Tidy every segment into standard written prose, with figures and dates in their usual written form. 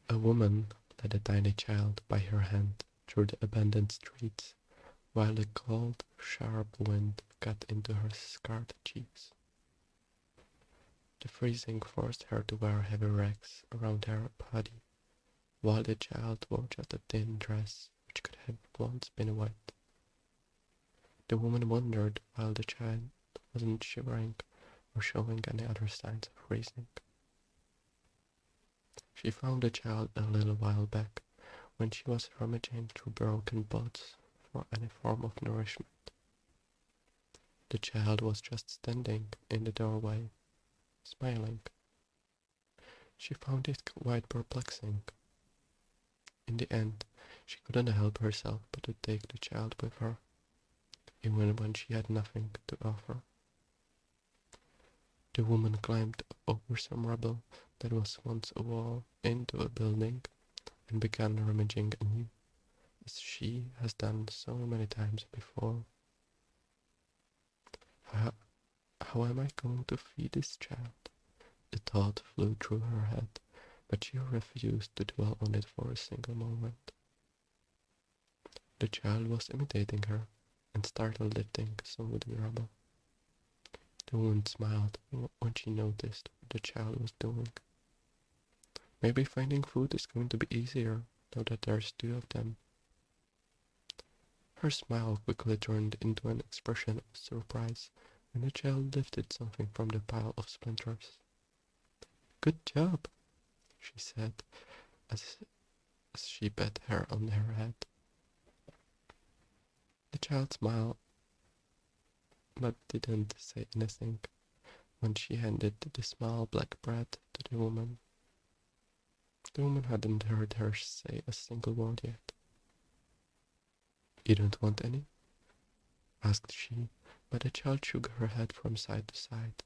A woman led a tiny child by her hand through the abandoned streets, while the cold, sharp wind cut into her scarred cheeks. The freezing forced her to wear heavy rags around her body, while the child wore just a thin dress which could have once been white. The woman wondered why the child wasn't shivering or showing any other signs of freezing. She found the child a little while back when she was rummaging through broken pots for any form of nourishment. The child was just standing in the doorway, smiling. She found it quite perplexing. In the end, she couldn't help herself but to take the child with her, even when she had nothing to offer. The woman climbed over some rubble that was once a wall into a building and began rummaging anew, as she has done so many times before. How am I going to feed this child? The thought flew through her head, but she refused to dwell on it for a single moment. The child was imitating her and started lifting some wooden rubble. The woman smiled when she noticed what the child was doing. Maybe finding food is going to be easier now that there's two of them. Her smile quickly turned into an expression of surprise when the child lifted something from the pile of splinters. "Good job," she said as she pat her on her head. The child smiled but didn't say anything when she handed the small black bread to the woman. The woman hadn't heard her say a single word yet. "You don't want any?" asked she, but the child shook her head from side to side.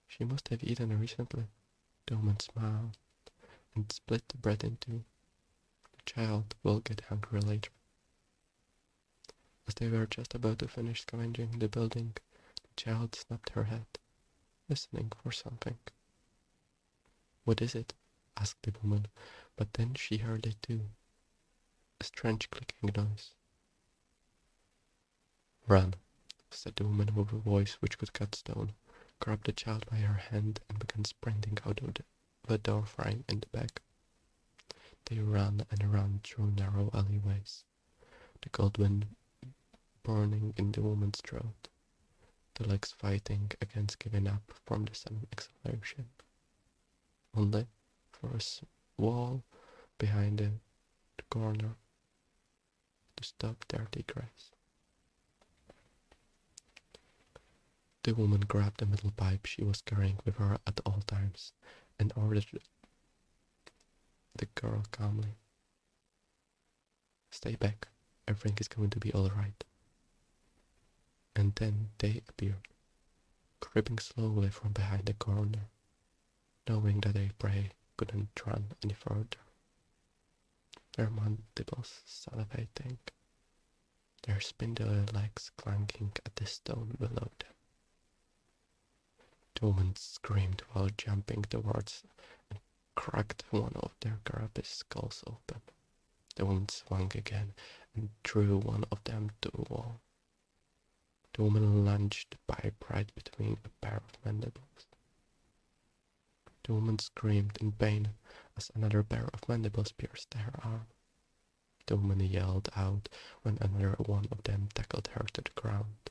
"She must have eaten recently." The woman smiled and split the bread in two. "The child will get hungry later." As they were just about to finish scavenging the building, the child snapped her head, listening for something. "What is it?" asked the woman, but then she heard it too. A strange clicking noise. "Run," said the woman with a voice which could cut stone, grabbed the child by her hand and began sprinting out of the door frame in the back. They ran and ran through narrow alleyways, the cold wind burning in the woman's throat, the legs fighting against giving up from the sudden exhalation. Only for a wall behind the corner to stop their digress. The woman grabbed the metal pipe she was carrying with her at all times and ordered the girl calmly, "Stay back, everything is going to be alright." And then they appeared, creeping slowly from behind the corner, knowing that their prey couldn't run any further. Their mandibles salivating, their spindly legs clanking at the stone below them. The woman screamed while jumping towards and cracked one of their carapace skulls open. The woman swung again and threw one of them to a wall. The woman lunged the pipe right between a pair of mandibles. The woman screamed in pain as another pair of mandibles pierced her arm. The woman yelled out when another one of them tackled her to the ground.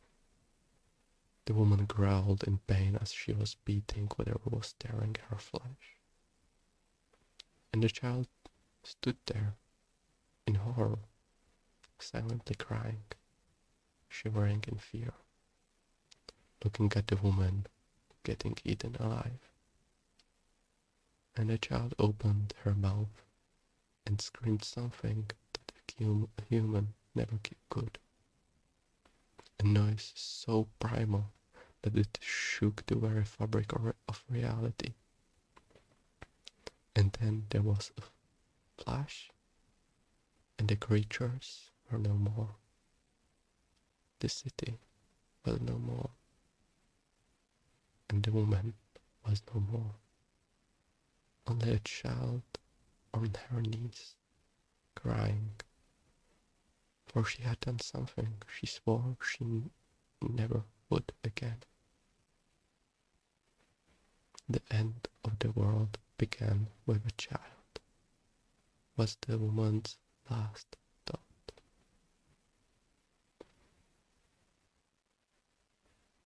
The woman growled in pain as she was beating whatever was tearing her flesh. And the child stood there, in horror, silently crying, shivering in fear, looking at the woman getting eaten alive. And the child opened her mouth and screamed something that a human never could. A noise so primal that it shook the very fabric of reality. And then there was a flash, and the creatures were no more. The city was no more, and the woman was no more. Only a child on her knees, crying, for she had done something she swore she never would again. The end of the world began with a child, was the woman's last